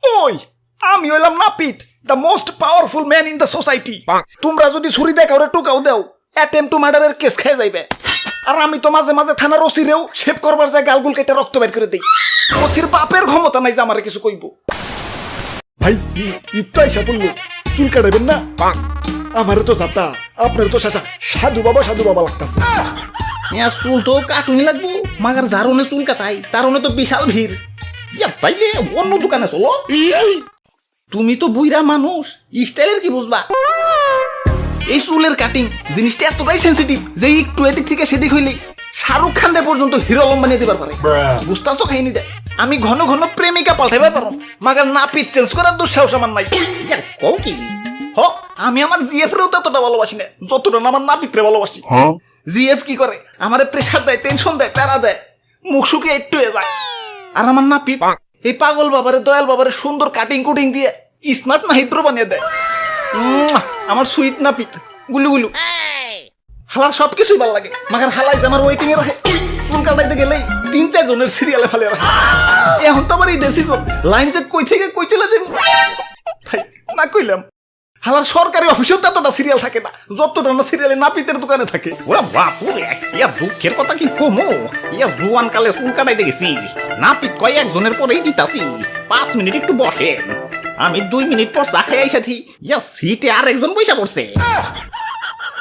ওই আমি হইলাম নাপিত, the most powerful man in the society. তোমরা যদি ছুরি দেখাও টোকাও দেও, অ্যাটেম্প টু মার্ডারের কেস খেয়ে যাইবে। আর আমি তো মাঝে মাঝে থানার ওসিরেও শেভ করবার যায় গালগুল কেটে রক্ত বের করে দেই। ওসির বাপের ক্ষমতা নাই যে আমারে কিছু কইব। ভাই ইত্তা আইসা বললো চুল কাটাবেন না, আমারও তো যাতা, আপনার তো সাধু বাবা লাগতাছে। চুল তো কাটুনি লাগবো, মাগার যারনে চুল কাটাই তারনে তো বিশাল ভিড়। তাইলে অন্য দোকানে চলো। তুমি তো বুইরা মানুষ, স্টাইলের কি বুঝবা? এই চুলের কাটিং জিনিসটা এতটাই সেন্সিটিভ যে একটু এদিক থেকে সেদিক হইলেই শাহরুখ খান পর্যন্ত হিরো আলম বানিয়ে দিবার পারে। বুঝতাছো কাহিনী দেয় আমি ঘন ঘন প্রেমিকা পাল্টাইবার পারো, মাগার নাপিত চেঞ্জ করার দুঃসাহস আমার নাই। কও কি আমি আমার জিএফ রেও ততটা ভালোবাসি না যতটা আমার নাপিতরে ভালোবাসি। জিএফ কি করে আমারে প্রেসার দেয়, টেনশন দেয়, প্যারা দেয়, মুখ শুকিয়ে একটু হয়ে যায়। আর আমার নাপিত এই পাগল বাবারে দয়াল বাবারে সুন্দর কাটিং কুটিং দিয়ে স্মার্ট না হিদ্র বানিয়ে দেয়। আমার সুইট নাপিত গুলু গুলু। হালার সবকিছুই ভালো লাগে, মাগার হালাই যে আমার ওয়েটিং এ রাখে। চুল কাটাইতে গেলেই 3-4 জনের সিরিয়ালে ফেলে রাখে। এখন তো আমার ঈদের সিজন, লাইন যে কই থেকে কই চলে যাবো না কইলাম। হালার সরকারি অফিসেও ততটা সিরিয়াল থাকে না যতটা না সিরিয়ালে নাপিতের দোকানে থাকে। ওরা বাপুরে, ইয়া দুঃখের কথা কি কমো। ইয়া জুয়ান কালে চুল কাটাইতে গেছি, নাপিত কয়েকজনের পরেই দিতাছি 5 মিনিট একটু বসেন। আমি 2 মিনিট পর চা খেয়ে আইসাথি, ইয়া সিটে আর একজন বইসা পড়ছে।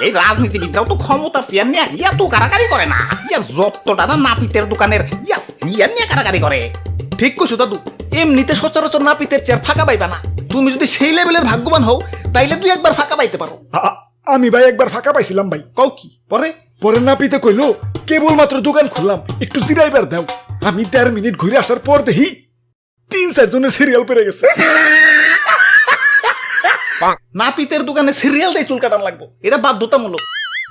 এই রাজনীতিবিদরাও তো ক্ষমতার চেয়ার নিয়ে ইয়া তো কারাকারি করে না, ইয়া যতটা না নাপিতের দোকানের ইয়া চেয়ার নিয়ে কারাকারি করে। ঠিক কইছো দাদু, এমনিতে সচরাচর নাপিতের চেয়ার ফাঁকা পাইবা না। তুমি যদি সেই লেভেলের ভাগ্যবান হও তাইলে তুই একবার ফাঁকা পাইতে পারো। আমি ভাই একবার ফাঁকা পাইছিলাম ভাই। কও কি? পরে নাপিতে কইলো কেবলমাত্র দোকান খুললাম, একটু জিরাইবার দাও। আমি 1.5 মিনিট ঘুরে আসার পর দেখি 3-4 জনের সিরিয়াল পেরে গেছে। নাপিতের দোকানে সিরিয়াল দিয়ে চুল কাটান লাগবো, এটা বাধ্যতামূলক।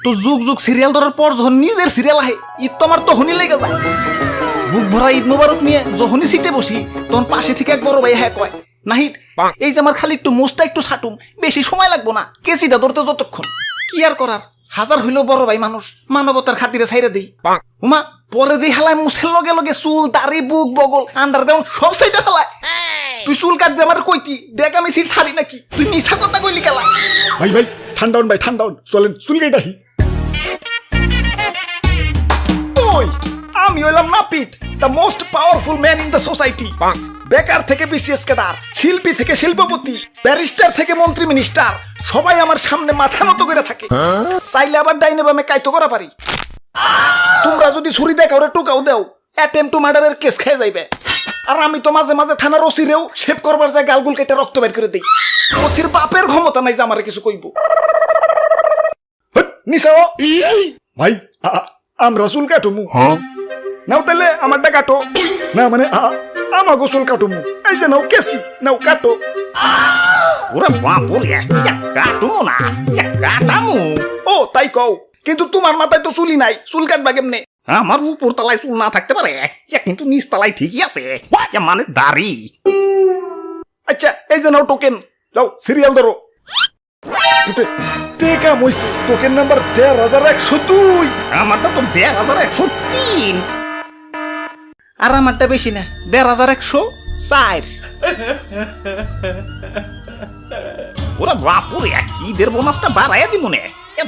তো যুগ যুগ সিরিয়াল ধরার পর যখন নিজের সিরিয়াল আহে, ঈদ তো আমার তখনই লেগে যায়। বুক ভরা ঈদ মোবারক নিয়ে যখনই সিটে বসি তখন পাশে থেকে এক বড় ভাই হ্যাঁ কয়, নাহিদ এই যে আমার খালি একটু মুছটা একটু ছাটুম, বেশি সময় লাগবো না, কেসিটা ধরতে যতক্ষণ। কি আর করার, হাজার হইলেও বড় ভাই মানুষ, মানবতার খাতিরে ছাইরা দেই। উমা পরে দেই হালায় মুছের লগে লগে চুল দাড়ি বুক বগল আন্ডারগ্রাউন্ড সব সাইডে হালায়। তুই চুল কাটবি আমার কইতি, দেখ আমি সিট ছাড়ি নাকি? তুই মিছা কথা কইলি কেলা? ভাই ঠান্ডাউন ভাই ঠান্ডাউন, চলেন চুল কেটাহি। ওই আমি হইলাম নাপিত, the most powerful man in the society. বেকার থেকে বিসিএস ক্যাডার, শিল্পী থেকে শিল্পপতি, ব্যারিস্টার থেকে মন্ত্রী মিনিস্টার, সবাই আমার সামনে মাথা মতো করে থাকে। চাইলে আবার ডাইনে বামে কাইতো করা পারি। তোমরা যদি ছুরি দেখাও টোকাও দেও, অ্যাটেম্প টু মার্ডারের কেস খেয়ে যাইবে। আর আমি তো মাঝে মাঝে থানার ওসিরেও শেভ করবার যায় গালগুল কেটে রক্ত বের করে দেই। ওসির বাপের ক্ষমতা নাই যে আমারে কিছু কইব। নিসাও ভাই আমরা চুল কাটুমু। নাও তাহলে আমারটা কাটো। না মানে আমাগো চুল কাটুমু। এই যে নাও কেসি, নাও কাটো। ওরা বাপুরে, ইয়া কাটুমু না, ইয়া কাটামু। ও তাই কও, কিন্তু তোমার মাথায় তো চুলই নাই, চুল কাটবা কেমনে? আমার উপর তলায় চুল না থাকতে পারে, ইয়া কিন্তু নিচ তলায় ঠিকই আছে, ইয়া মানে দাড়ি। আচ্ছা এই যে নাও টোকেন, যাও সিরিয়াল ধরো। টেকা মইছে, টোকেন নাম্বার 13102। আমারটা তো 13103। আর আমারটা বেশি না, 13104। ওরা বাপুরে, ঈদের বোনাসটা বাড়াইয়া দিব নে।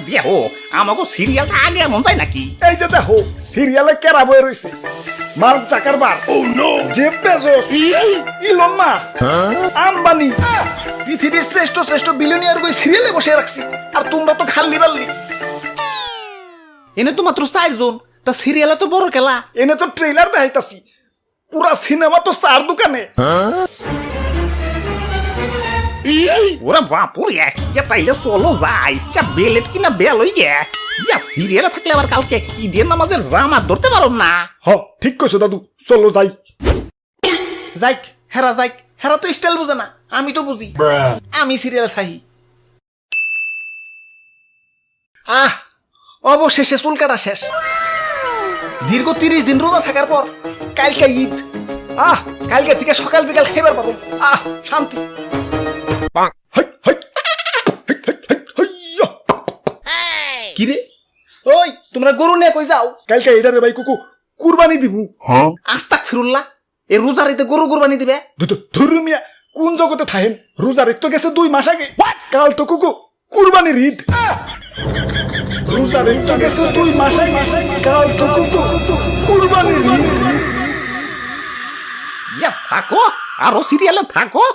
দেখো আমাকে সিরিয়ালটা আগে এমন যায় নাকি? এই যে দেখো সিরিয়ালে কেরা বয়ে রয়েছে, mark Zuckerberg, Jeff Bezos, Elon Musk, Ambani, পৃথিবীর শ্রেষ্ঠ শ্রেষ্ঠ বিলিয়নিয়ার বই সিরিয়ালে বসে রাখছি। আর তোমরা তো খাল্লি বাল্লি। এনে তো মাত্র 4 জন, তা সিরিয়ালে তো বড় খেলা। এনে তো ট্রেলার দেখাইতাছি, পুরা সিনেমা তো 4 দোকানে। ওরা বাপুরে, ইয়া তাইলে চলো যাই, ইয়া বেলেট কিনা বেল হই গে। ইয়া সিরিয়ালে থাকলে আবার কালকে ঈদের নামাজের জামাত ধরতে পারো না। ঠিক কইছো দাদু, চলো যাই। যাইক হেরা তো স্টাইল বুঝে না, আমি তো বুঝি। আমি সিরিয়ালে থাকি। অবশেষে চুল কাটা শেষ। দীর্ঘ 30 দিন রোজা থাকার পর কালকে ঈদ। কালকে থেকে সকাল বিকাল খাইবার পাবো। শান্তি। কিরে ওই তোমরা গরু নিয়ে কই যাও? কালকে এটারে ভাই কুরবানি দিমু। আস্তাগফিরুল্লাহ, এই রোজারিতে গরু কুরবানি দিবে। ধর্মিয়া কোন জগতে থাকেন? রোজার ঈদ তো গেছে 2 মাস আগে। কাল তো কুরবানির ঈদ। রোজার ঈদ তো গেছে 2 মাস আগে। কাল তো কুরবানির ঈদ। ইয়া থাকো, আরো সিরিয়ালে থাকো।